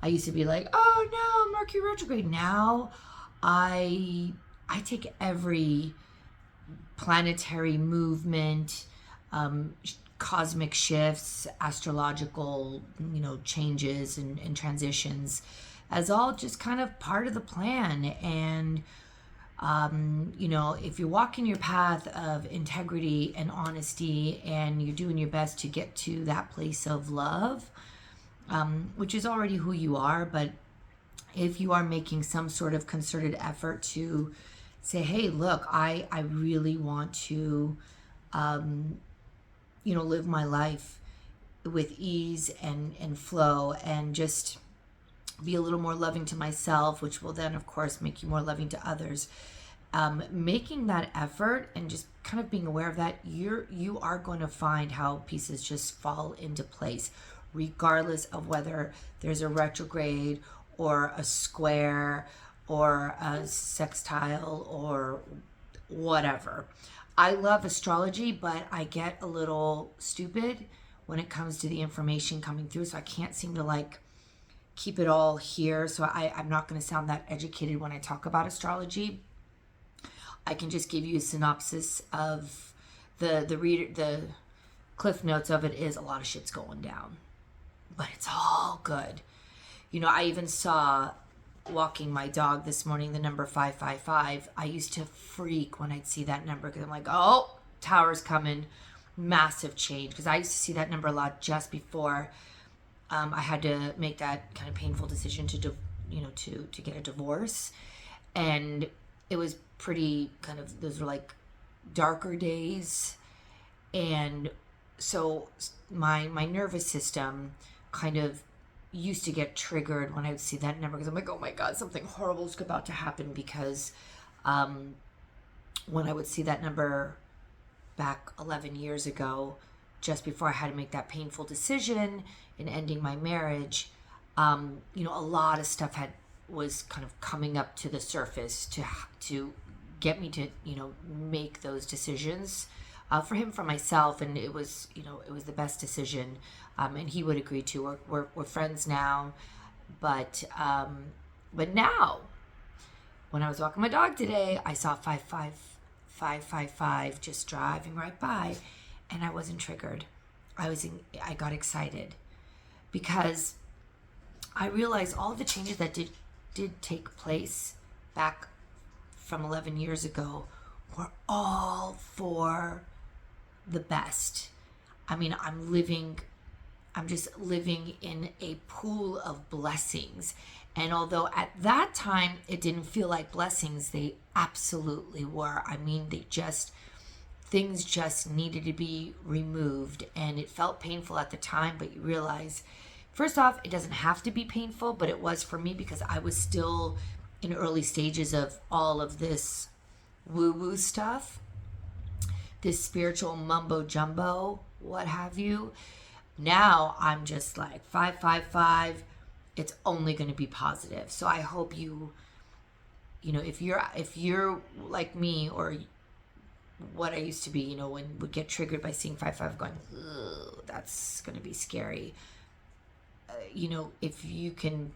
I used to be like, oh no, Mercury retrograde. Now I take every planetary movement, cosmic shifts, astrological, changes and transitions as all just kind of part of the plan. And if you're walking your path of integrity and honesty and you're doing your best to get to that place of love, which is already who you are, but if you are making some sort of concerted effort to say, hey, look, I really want to, live my life with ease and flow and just be a little more loving to myself, which will then, of course, make you more loving to others. Making that effort and just kind of being aware of that, you are going to find how pieces just fall into place, regardless of whether there's a retrograde or a square or a sextile or whatever. I love astrology, but I get a little stupid when it comes to the information coming through, so I can't seem to keep it all here. So I'm not going to sound that educated when I talk about astrology. I can just give you a synopsis of the cliff notes of it is a lot of shit's going down, but it's all good. I even saw, walking my dog this morning, the number 555. I used to freak when I'd see that number because I'm like, oh, tower's coming, massive change. Because I used to see that number a lot just before I had to make that kind of painful decision to get a divorce, and it was pretty kind of, those were darker days, and so my nervous system kind of used to get triggered when I would see that number because I'm like, oh my God, something horrible is about to happen. Because when I would see that number back 11 years ago, just before I had to make that painful decision in ending my marriage, a lot of stuff was kind of coming up to the surface to get me to make those decisions for him, for myself, and it was the best decision, and he would agree to. We're friends now, but now when I was walking my dog today, I saw 55555 just driving right by, and I wasn't triggered. I got excited because I realized all the changes that did take place back from 11 years ago were all for the best. I mean, I'm just living in a pool of blessings. And although at that time it didn't feel like blessings, they absolutely were. I mean, things just needed to be removed, and it felt painful at the time, but you realize, first off, it doesn't have to be painful, but it was for me because I was still in early stages of all of this woo-woo stuff, this spiritual mumbo jumbo, what have you. Now I'm just like 555. It's only going to be positive. So I hope if you're like me, or what I used to be, when would get triggered by seeing 55 going, that's going to be scary. If you can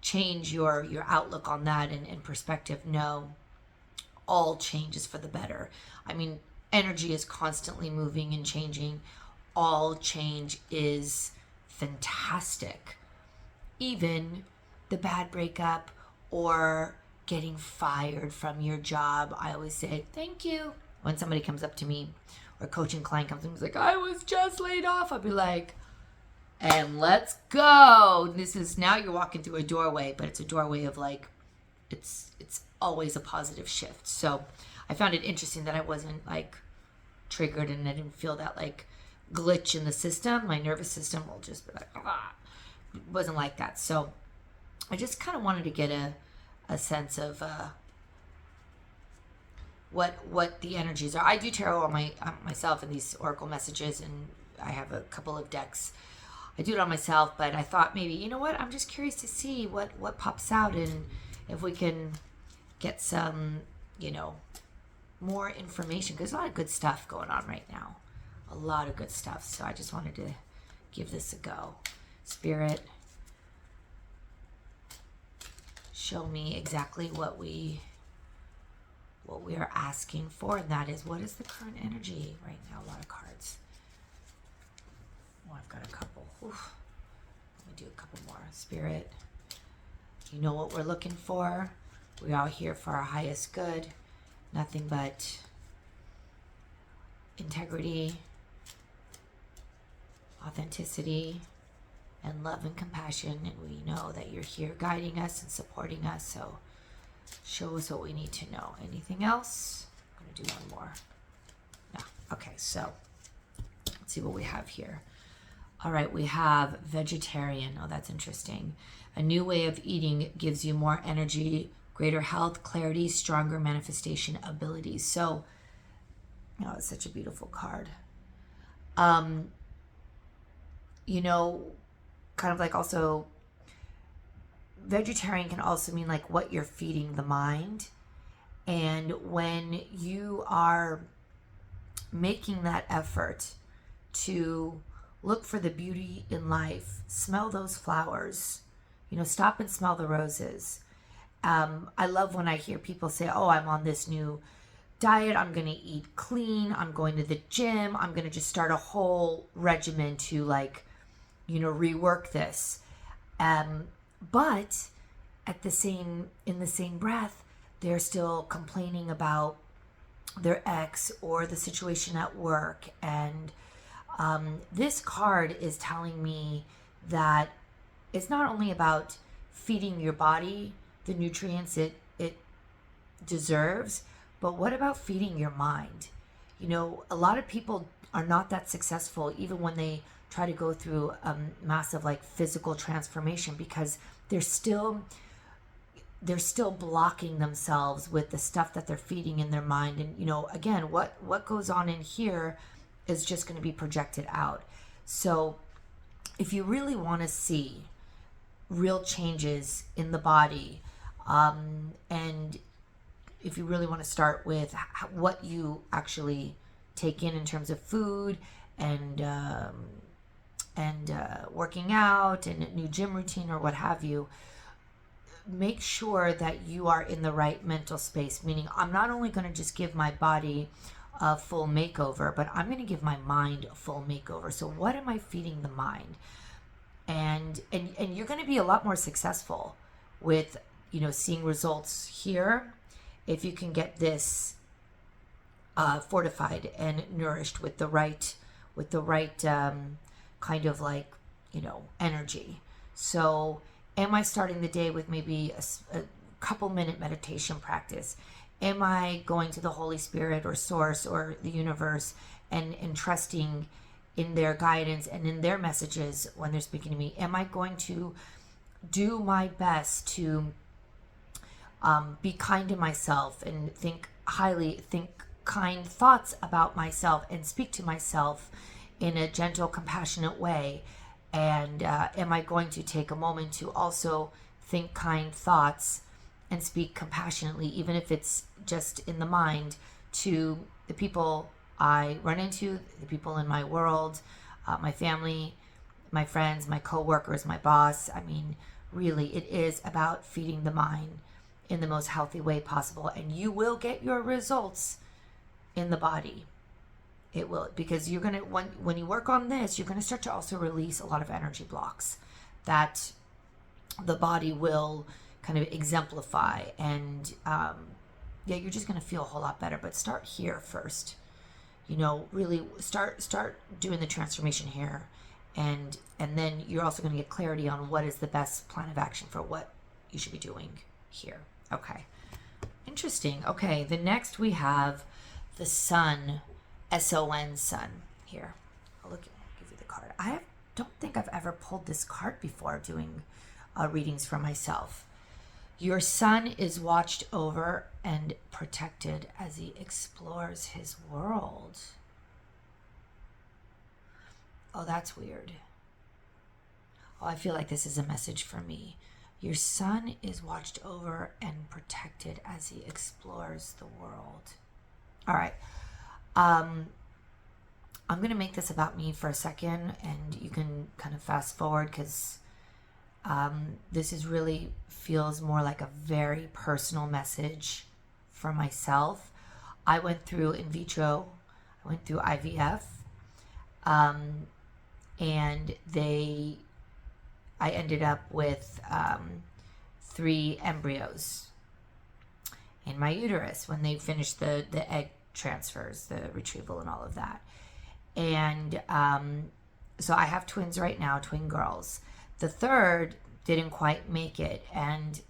change your outlook on that and perspective, no, all change is for the better. I mean, energy is constantly moving and changing. All change is fantastic. Even the bad breakup or getting fired from your job, I always say thank you when somebody comes up to me, or a coaching client comes and is like, I was just laid off. I'll be like, and let's go. This is, now you're walking through a doorway, but it's a doorway of it's always a positive shift. So I found it interesting that I wasn't triggered, and I didn't feel that glitch in the system. My nervous system will just be like, ah. It wasn't like that. So I just kind of wanted to get a sense of what the energies are. I do tarot on myself in these oracle messages, and I have a couple of decks. I do it on myself, but I thought maybe, you know what, I'm just curious to see what pops out, and if we can get some, more information, because there's a lot of good stuff going on right now. A lot of good stuff. So I just wanted to give this a go. Spirit, show me exactly what we are asking for, and that is, what is the current energy right now? A lot of cards. Oh, I've got a couple. Oof. Let me do a couple more. Spirit, you know what we're looking for. We're all here for our highest good. Nothing but integrity, authenticity, and love and compassion. And we know that you're here guiding us and supporting us. So show us what we need to know. Anything else? I'm going to do one more. No. Okay, so let's see what we have here. All right, we have vegetarian. Oh, that's interesting. A new way of eating gives you more energy, greater health, clarity, stronger manifestation abilities. So, oh, it's such a beautiful card. You know, kind of like also, vegetarian can also mean like what you're feeding the mind. And when you are making that effort to look for the beauty in life, smell those flowers, you know, stop and smell the roses. I love when I hear people say, oh, I'm on this new diet, I'm going to eat clean, I'm going to the gym, I'm going to just start a whole regimen to, like, you know, rework this. But in the same breath, they're still complaining about their ex or the situation at work. And this card is telling me that it's not only about feeding your body the nutrients it deserves, but what about feeding your mind? You know, a lot of people are not that successful even when they try to go through a massive like physical transformation, because they're still blocking themselves with the stuff that they're feeding in their mind. And, you know, again, what goes on in here is just going to be projected out. So if you really want to see real changes in the body, and if you really want to start with what you actually take in terms of food and working out and a new gym routine or what have you, make sure that you are in the right mental space. Meaning, I'm not only going to just give my body a full makeover, but I'm going to give my mind a full makeover. So what am I feeding the mind? And you're going to be a lot more successful with, you know, seeing results here if you can get this fortified and nourished with the right kind of like, you know, energy. So am I starting the day with maybe a couple minute meditation practice? Am I going to the Holy Spirit or Source or the universe and trusting in their guidance and in their messages when they're speaking to me? Am I going to do my best to be kind to myself and think kind thoughts about myself and speak to myself in a gentle, compassionate way? And am I going to take a moment to also think kind thoughts and speak compassionately, even if it's just in the mind, to the people I run into, the people in my world, my family, my friends, my coworkers, my boss? I mean, really, it is about feeding the mind in the most healthy way possible. And you will get your results in the body. It will, because you're going to, when you work on this, you're going to start to also release a lot of energy blocks that the body will kind of exemplify. And yeah, you're just going to feel a whole lot better. But start here first. You know, really start doing the transformation here. And then you're also going to get clarity on what is the best plan of action for what you should be doing here. Okay. Interesting. Okay. The next we have the sun, S-O-N, sun here. I'll give you the card. Don't think I've ever pulled this card before doing readings for myself. Your son is watched over and protected as he explores his world. Oh, that's weird. Oh, I feel like this is a message for me. Your son is watched over and protected as he explores the world. All right. I'm going to make this about me for a second, and you can kind of fast forward because This is really feels more like a very personal message for myself. I went through in vitro, I went through IVF, and I ended up with 3 embryos in my uterus when they finished the egg transfers, the retrieval, and all of that. And so I have twins right now, twin girls. The third didn't quite make it. And,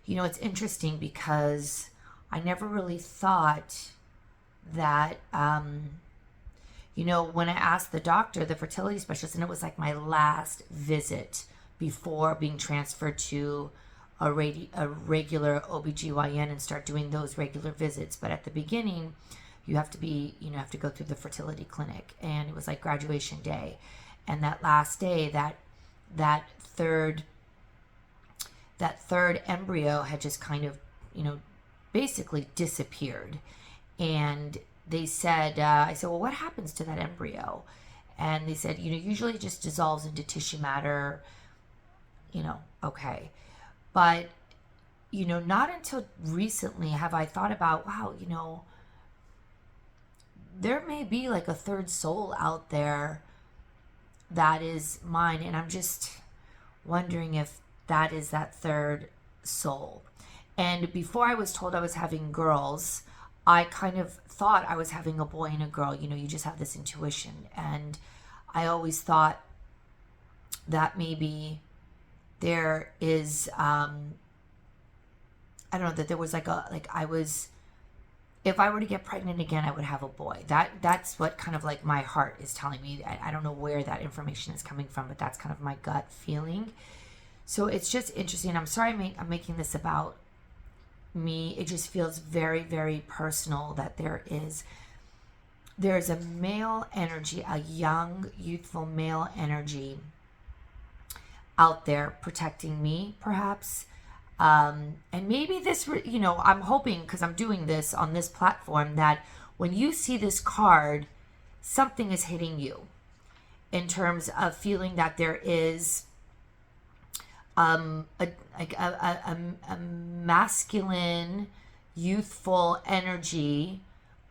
it's interesting because I never really thought that, when I asked the doctor, the fertility specialist, and it was like my last visit before being transferred to a regular OBGYN and start doing those regular visits. But at the beginning, you have to go through the fertility clinic, and it was like graduation day. And that last day, that third embryo had just kind of, basically disappeared. And they said, I said, well, what happens to that embryo? And they said, usually it just dissolves into tissue matter, okay. But, not until recently have I thought about, wow, there may be like a third soul out there that is mine. And I'm just wondering if that is that third soul. And before I was told I was having girls, I kind of thought I was having a boy and a girl. You just have this intuition. And I always thought that maybe there is, I don't know, that there was if I were to get pregnant again, I would have a boy. That's what kind of like my heart is telling me. I don't know where that information is coming from, but that's kind of my gut feeling. So it's just interesting. I'm sorry I'm making this about me. It just feels very, very personal that there's a male energy, a young, youthful male energy out there protecting me, perhaps. And maybe this, I'm hoping, because I'm doing this on this platform, that when you see this card, something is hitting you in terms of feeling that there is a masculine, youthful energy,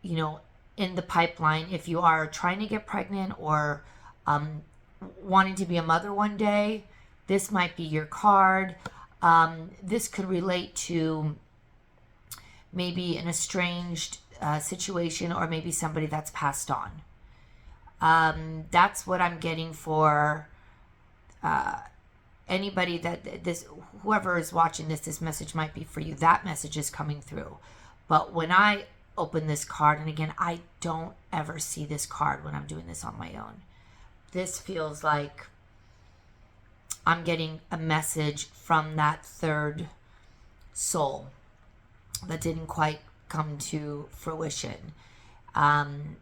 in the pipeline. If you are trying to get pregnant or wanting to be a mother one day, this might be your card. This could relate to maybe an estranged situation, or maybe somebody that's passed on. That's what I'm getting for anybody whoever is watching this message might be for you. That message is coming through. But when I open this card, and again, I don't ever see this card when I'm doing this on my own. This feels like I'm getting a message from that third soul that didn't quite come to fruition. In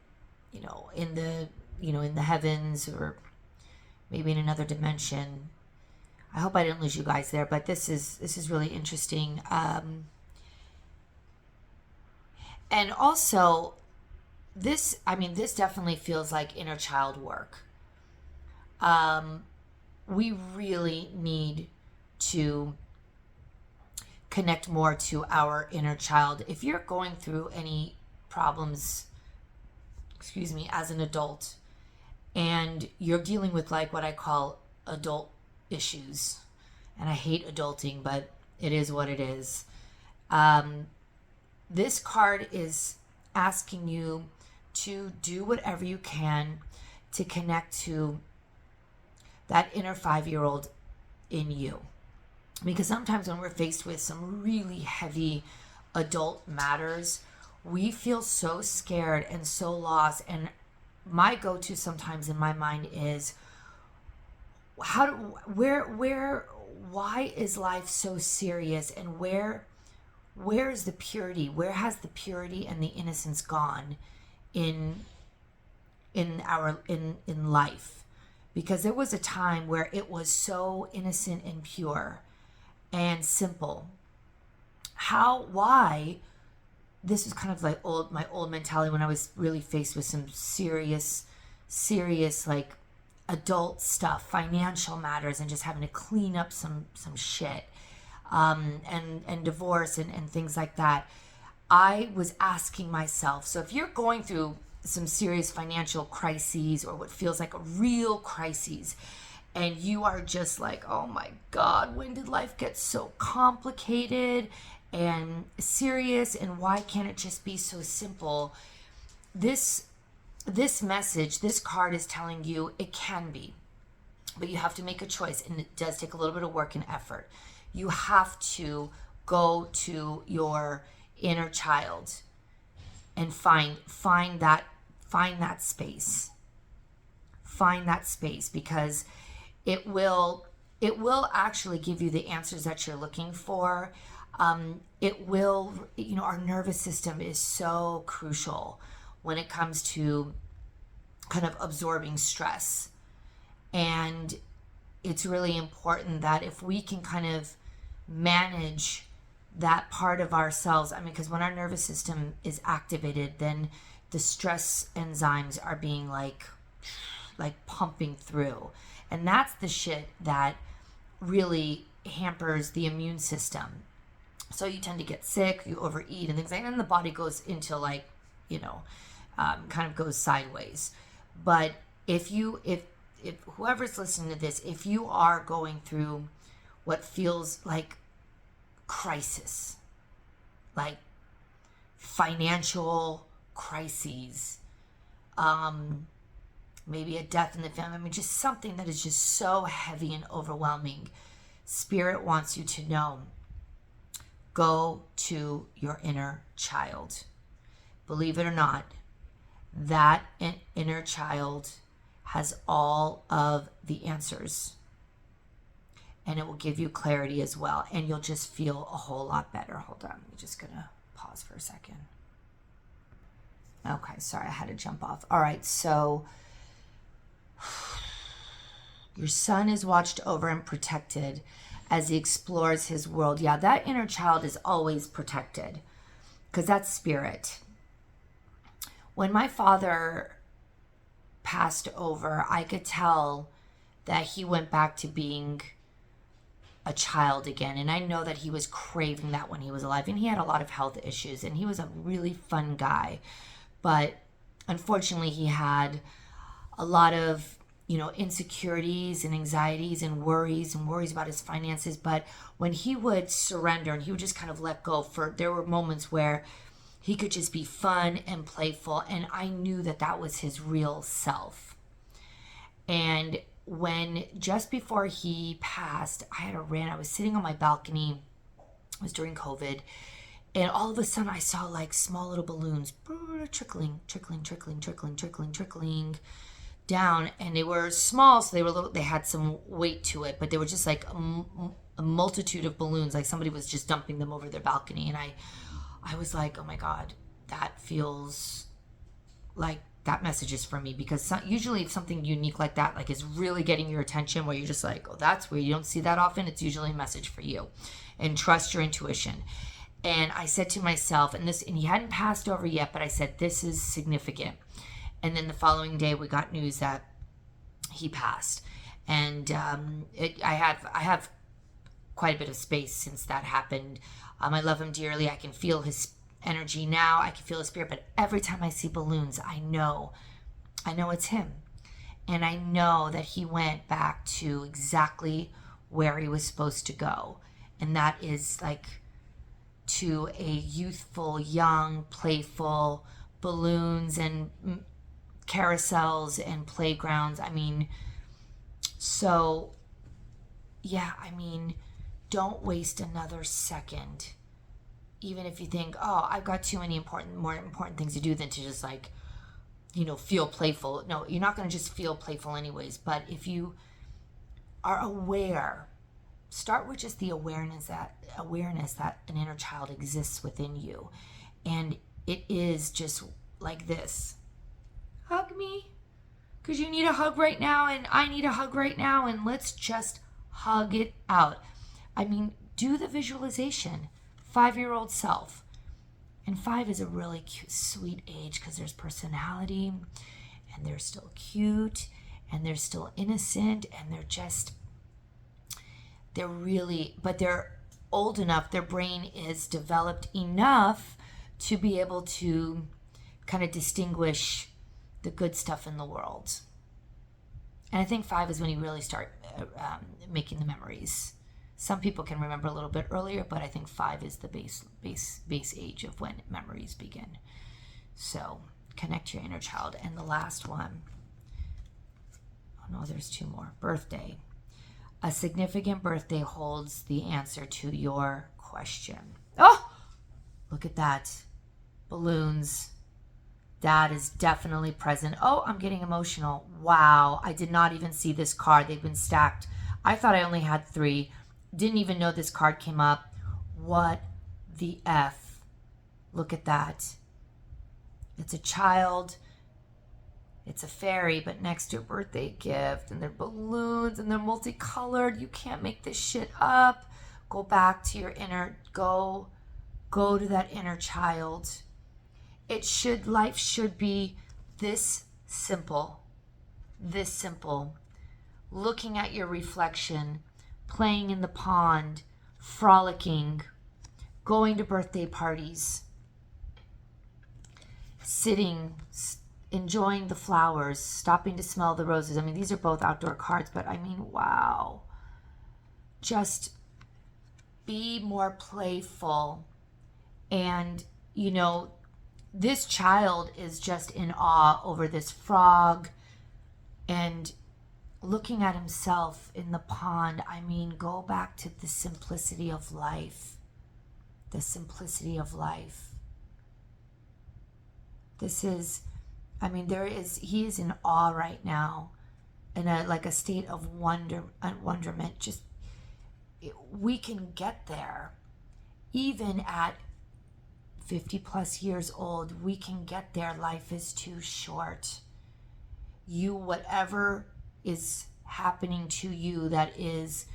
the heavens, or maybe in another dimension. I hope I didn't lose you guys there, but this is really interesting. And also, this definitely feels like inner child work. We really need to connect more to our inner child. If you're going through any problems, as an adult, and you're dealing with like what I call adult issues, and I hate adulting, but it is what it is. This card is asking you to do whatever you can to connect to that inner 5-year-old in you. Because sometimes when we're faced with some really heavy adult matters, we feel so scared and so lost. And my go-to sometimes in my mind is, why is life so serious, and where is the purity? Where has the purity and the innocence gone in life? Because there was a time where it was so innocent and pure and simple. Why? This is kind of like my old mentality when I was really faced with some serious like adult stuff, financial matters, and just having to clean up some shit, and divorce and things like that, I was asking myself, so if you're going through some serious financial crises or what feels like a real crises, and you are just like, oh my God, when did life get so complicated and serious, and why can't it just be so simple? This message, this card is telling you it can be, but you have to make a choice, and it does take a little bit of work and effort. You have to go to your inner child and find that space. Find that space, because it will actually give you the answers that you're looking for. It will, our nervous system is so crucial when it comes to kind of absorbing stress. And it's really important that if we can kind of manage that part of ourselves, because when our nervous system is activated, then the stress enzymes are being like pumping through. And that's the shit that really hampers the immune system. So you tend to get sick, you overeat and things like that, and the body goes into kind of goes sideways. But if whoever's listening to this, if you are going through what feels like crisis, like financial crises, maybe a death in the family, just something that is just so heavy and overwhelming, Spirit wants you to know, go to your inner child. Believe it or not, that inner child has all of the answers, and it will give you clarity as well, and you'll just feel a whole lot better. Hold on, I'm just gonna pause for a second. Okay, sorry, I had to jump off. All right, so your son is watched over and protected as he explores his world. Yeah, that inner child is always protected, because that's spirit. When my father passed over, I could tell that he went back to being a child again. And I know that he was craving that when he was alive. And he had a lot of health issues. And he was a really fun guy. But unfortunately, he had a lot of, insecurities and anxieties and worries about his finances. But when he would surrender and he would just kind of let go, there were moments where he could just be fun and playful. And I knew that that was his real self. And just before he passed, I was sitting on my balcony. It was during COVID. And all of a sudden I saw like small little balloons trickling down. And they were small, so they had some weight to it, but they were just like a multitude of balloons, like somebody was just dumping them over their balcony. And I was like, oh my God, that feels like that message is for me. Because usually if something unique like that, like, is really getting your attention, where you're just like, oh, that's where you don't see that often, it's usually a message for you. And trust your intuition. And I said to myself, and he hadn't passed over yet, but I said, this is significant. And then the following day we got news that he passed. And I have quite a bit of space since that happened. I love him dearly. I can feel his energy now. I can feel his spirit. But every time I see balloons, I know it's him. And I know that he went back to exactly where he was supposed to go. And that is like to a youthful, young, playful balloons and carousels and playgrounds. Don't waste another second. Even if you think, oh, I've got too many more important things to do than to just feel playful. No, you're not going to just feel playful anyways. But if you are aware, start with just the awareness that an inner child exists within you. And it is just like this. Hug me, because you need a hug right now, and I need a hug right now, and let's just hug it out. Do the visualization. 5-year-old self. And 5 is a really cute, sweet age, because there's personality, and they're still cute, and they're still innocent, and they're really, but they're old enough, their brain is developed enough to be able to kind of distinguish the good stuff in the world. And I think 5 is when you really start making the memories. Some people can remember a little bit earlier, but I think 5 is the base age of when memories begin. So connect to your inner child. And the last one, oh no, there's 2 more. Birthday. A significant birthday holds the answer to your question. Oh, look at that. Balloons. That is definitely present. Oh, I'm getting emotional. Wow, I did not even see this card. They've been stacked. I thought I only had 3. Didn't even know this card came up. What the F? Look at that. It's a child. It's a fairy, but next to a birthday gift, and they're balloons, and they're multicolored. You can't make this shit up. Go back to your inner, go to that inner child. Life should be this simple. This simple. Looking at your reflection, playing in the pond, frolicking, going to birthday parties, sitting, enjoying the flowers, stopping to smell the roses. I mean, these are both outdoor cards, but I mean, wow. Just be more playful. And, you know, this child is just in awe over this frog and looking at himself in the pond. I mean, go back to the simplicity of life. The simplicity of life. This is, I mean, he is in awe right now, in a state of wonderment. Just, we can get there. Even at 50 plus years old, we can get there. Life is too short. Whatever is happening to you that is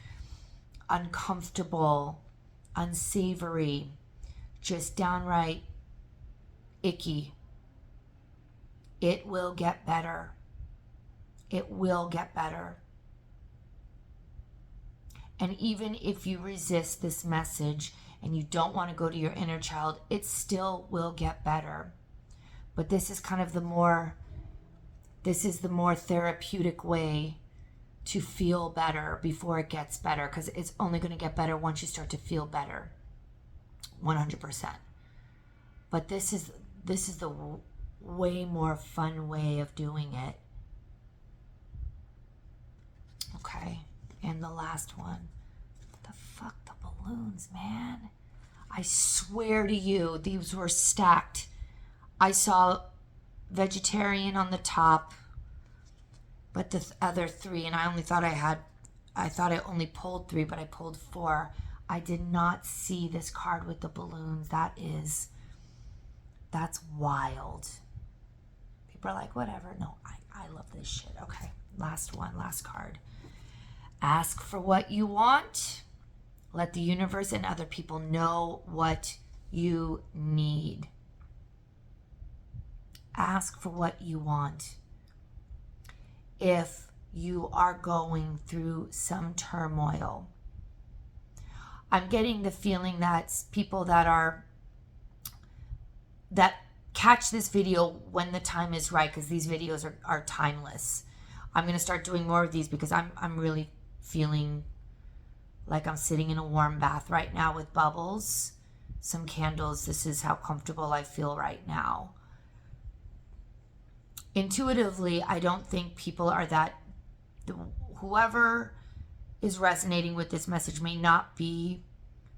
uncomfortable, unsavory, just downright icky, it will get better. It will get better. And even if you resist this message and you don't want to go to your inner child, it still will get better. But this is kind of the more therapeutic way to feel better before it gets better, because it's only going to get better once you start to feel better. 100%. But this is the way more fun way of doing it. Okay, and the last one. What the fuck, the balloons, man? I swear to you, these were stacked. I saw vegetarian on the top, but the other 3, and I thought I only pulled 3, but I pulled 4. I did not see this card with the balloons. That's wild. People are like, whatever. No, I love this shit. Okay, last card. Ask for what you want. Let the universe and other people know what you need. Ask for what you want. If you are going through some turmoil, I'm getting the feeling that people that catch this video when the time is right, because these videos are timeless. I'm going to start doing more of these because I'm really feeling like I'm sitting in a warm bath right now with bubbles, some candles. This is how comfortable I feel right now. Intuitively, I don't think people are whoever is resonating with this message may not be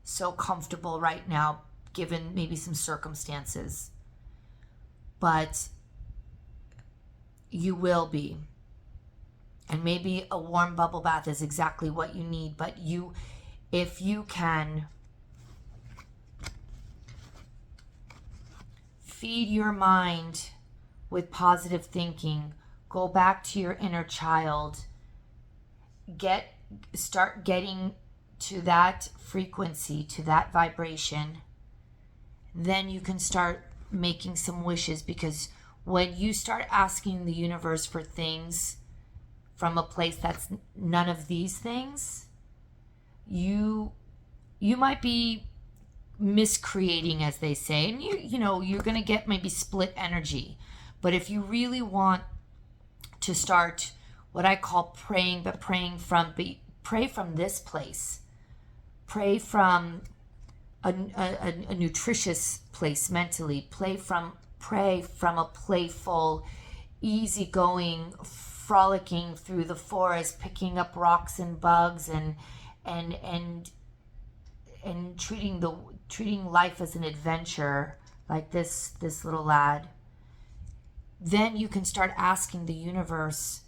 so comfortable right now, given maybe some circumstances. But you will be. And maybe a warm bubble bath is exactly what you need. But if you can feed your mind with positive thinking, go back to your inner child, start getting to that frequency, to that vibration, then you can start making some wishes. Because when you start asking the universe for things from a place that's none of these things, you might be miscreating, as they say, and you're going to get maybe split energy. But if you really want to start what I call praying, but pray from this place, pray from a nutritious place mentally, pray from a playful, easygoing, frolicking through the forest, picking up rocks and bugs, and treating life as an adventure, like this little lad. Then you can start asking the universe.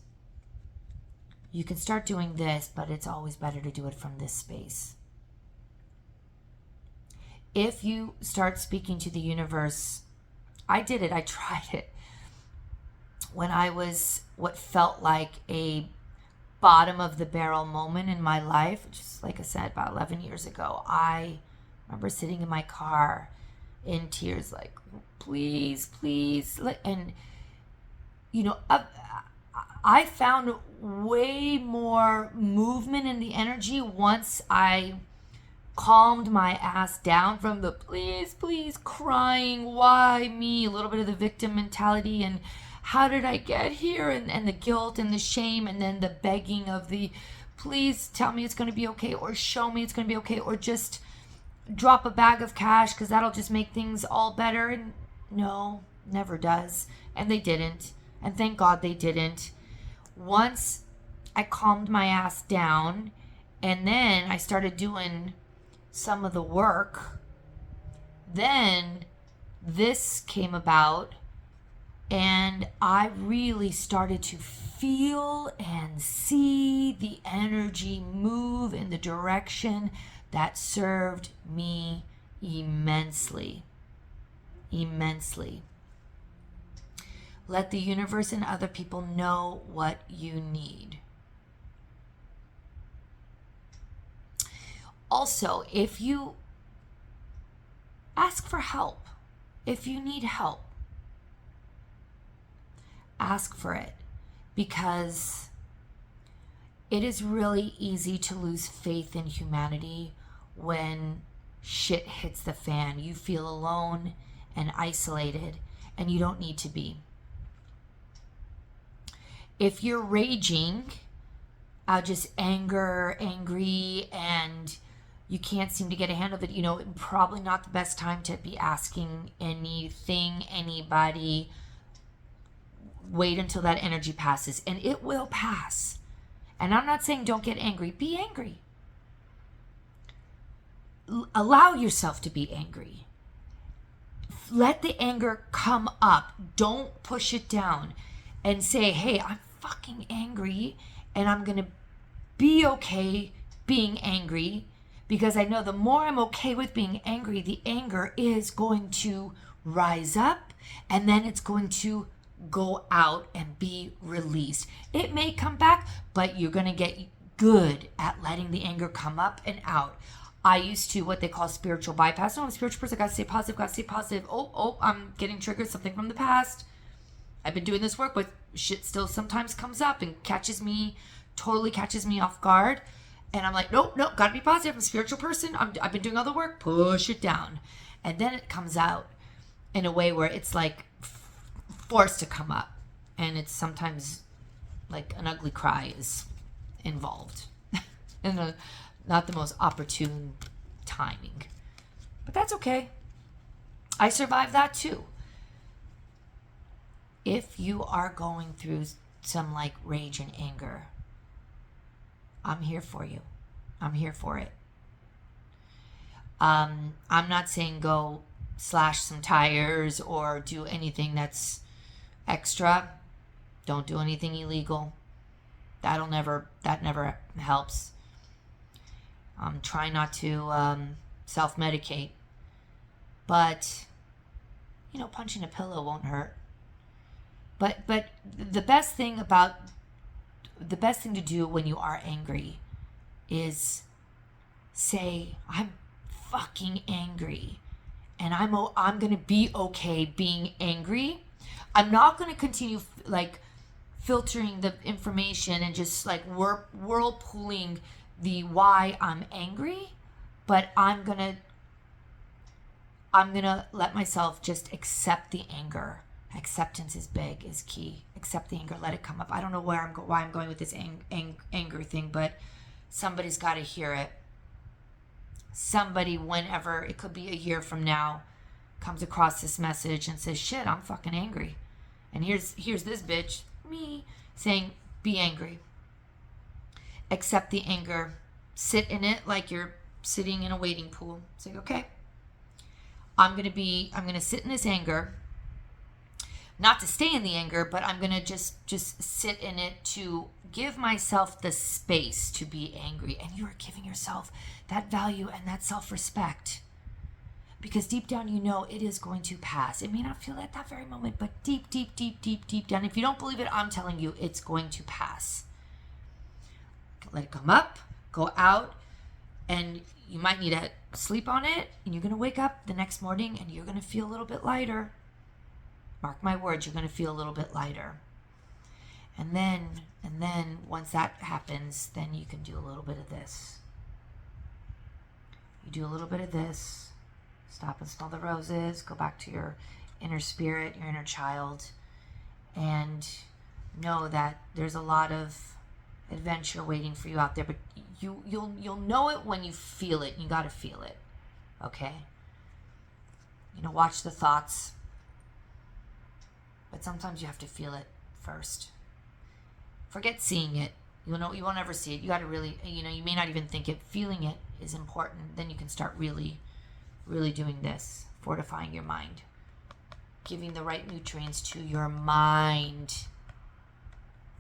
You can start doing this, but it's always better to do it from this space. If you start speaking to the universe, I did it, I tried it. When I was what felt like a bottom of the barrel moment in my life, which is, like I said, about 11 years ago, I remember sitting in my car in tears, like, please, please. And, I found way more movement in the energy once I calmed my ass down from the please, please crying, why me, a little bit of the victim mentality, and how did I get here, and the guilt and the shame, and then the begging of the please tell me it's going to be okay, or show me it's going to be okay, or just drop a bag of cash because that'll just make things all better. And no, never does. And they didn't. And thank God they didn't. Once I calmed my ass down, and then I started doing some of the work, then this came about, and I really started to feel and see the energy move in the direction that served me immensely. Immensely. Let the universe and other people know what you need. Also, if you ask for help, if you need help, ask for it, because it is really easy to lose faith in humanity when shit hits the fan. You feel alone and isolated, and you don't need to be. If you're raging, just angry, and you can't seem to get a handle of it, probably not the best time to be asking anything, anybody. Wait until that energy passes, and it will pass. And I'm not saying don't get angry. Be angry. Allow yourself to be angry. Let the anger come up. Don't push it down and say, hey, I'm fucking angry, and I'm going to be okay being angry, because I know the more I'm okay with being angry, the anger is going to rise up, and then it's going to go out and be released. It may come back, but you're going to get good at letting the anger come up and out. I used to what they call spiritual bypass. No, I'm a spiritual person. I got to stay positive, Oh, I'm getting triggered, something from the past. I've been doing this work, but shit still sometimes comes up and totally catches me off guard. And I'm like, nope, gotta be positive. I'm a spiritual person. I've been doing all the work. Push it down. And then it comes out in a way where it's like forced to come up. And it's sometimes like an ugly cry is involved. And not the most opportune timing. But that's okay. I survived that too. If you are going through some like rage and anger, I'm here for you. I'm here for it. I'm not saying go slash some tires or do anything that's extra. Don't do anything illegal. That never helps. Try not to self-medicate. But, punching a pillow won't hurt. But the best thing to do when you are angry is say, I'm fucking angry, and I'm going to be okay being angry. I'm not going to continue filtering the information and just like whirlpooling the why I'm angry, but I'm gonna let myself just accept the anger. Acceptance is big, is key. Accept the anger, let it come up. I don't know why I'm going with this anger thing, but somebody's got to hear it. Somebody, whenever, it could be a year from now, comes across this message and says, shit, I'm fucking angry. And here's this bitch, me, saying, be angry. Accept the anger. Sit in it like you're sitting in a wading pool. Say, okay, I'm going to sit in this anger. Not to stay in the anger, but I'm going to just sit in it to give myself the space to be angry. And you are giving yourself that value and that self-respect. Because deep down, you know it is going to pass. It may not feel at that very moment, but deep, deep, deep, deep, deep down. If you don't believe it, I'm telling you, it's going to pass. Let it come up, go out, and you might need to sleep on it, and you're going to wake up the next morning, and you're going to feel a little bit lighter. Mark my words, you're going to feel a little bit lighter. And then once that happens, then you can do a little bit of this. You do a little bit of this. Stop and smell the roses. Go back to your inner spirit, your inner child, and know that there's a lot of adventure waiting for you out there. But you'll know it when you feel it. You got to feel it. Okay? Watch the thoughts. But sometimes you have to feel it first. Forget seeing it. You won't ever see it. You got to really, you may not even think it. Feeling it is important. Then you can start really, really doing this. Fortifying your mind. Giving the right nutrients to your mind.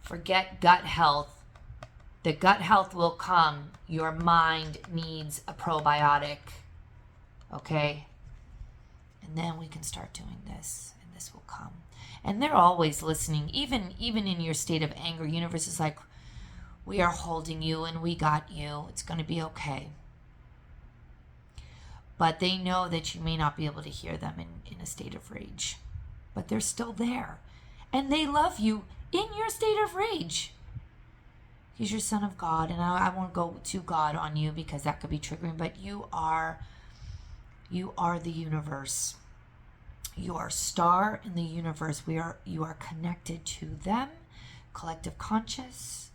Forget gut health. The gut health will come. Your mind needs a probiotic. Okay? And then we can start doing this. And this will come. And they're always listening. Even in your state of anger, universe is like, we are holding you and we got you. It's going to be okay. But they know that you may not be able to hear them in a state of rage. But they're still there. And they love you in your state of rage. He's your son of God. And I won't go to God on you because that could be triggering. But you are the universe. You are a star in the universe. You are connected to them. Collective consciousness.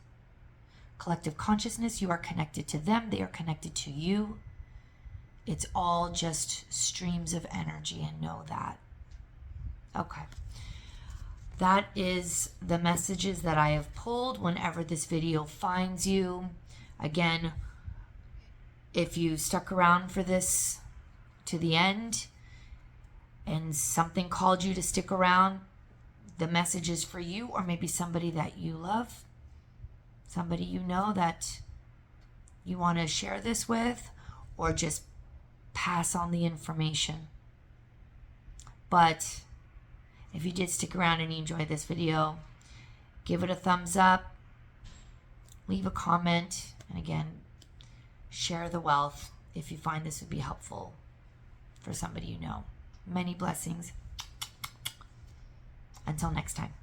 You are connected to them. They are connected to you. It's all just streams of energy, and know that. Okay. That is the messages that I have pulled whenever this video finds you. Again, if you stuck around for this to the end, and something called you to stick around, the message is for you, or maybe somebody that you love, somebody you know that you want to share this with, or just pass on the information. But if you did stick around and you enjoyed this video, give it a thumbs up, leave a comment, and again, share the wealth if you find this would be helpful for somebody you know. Many blessings. Until next time.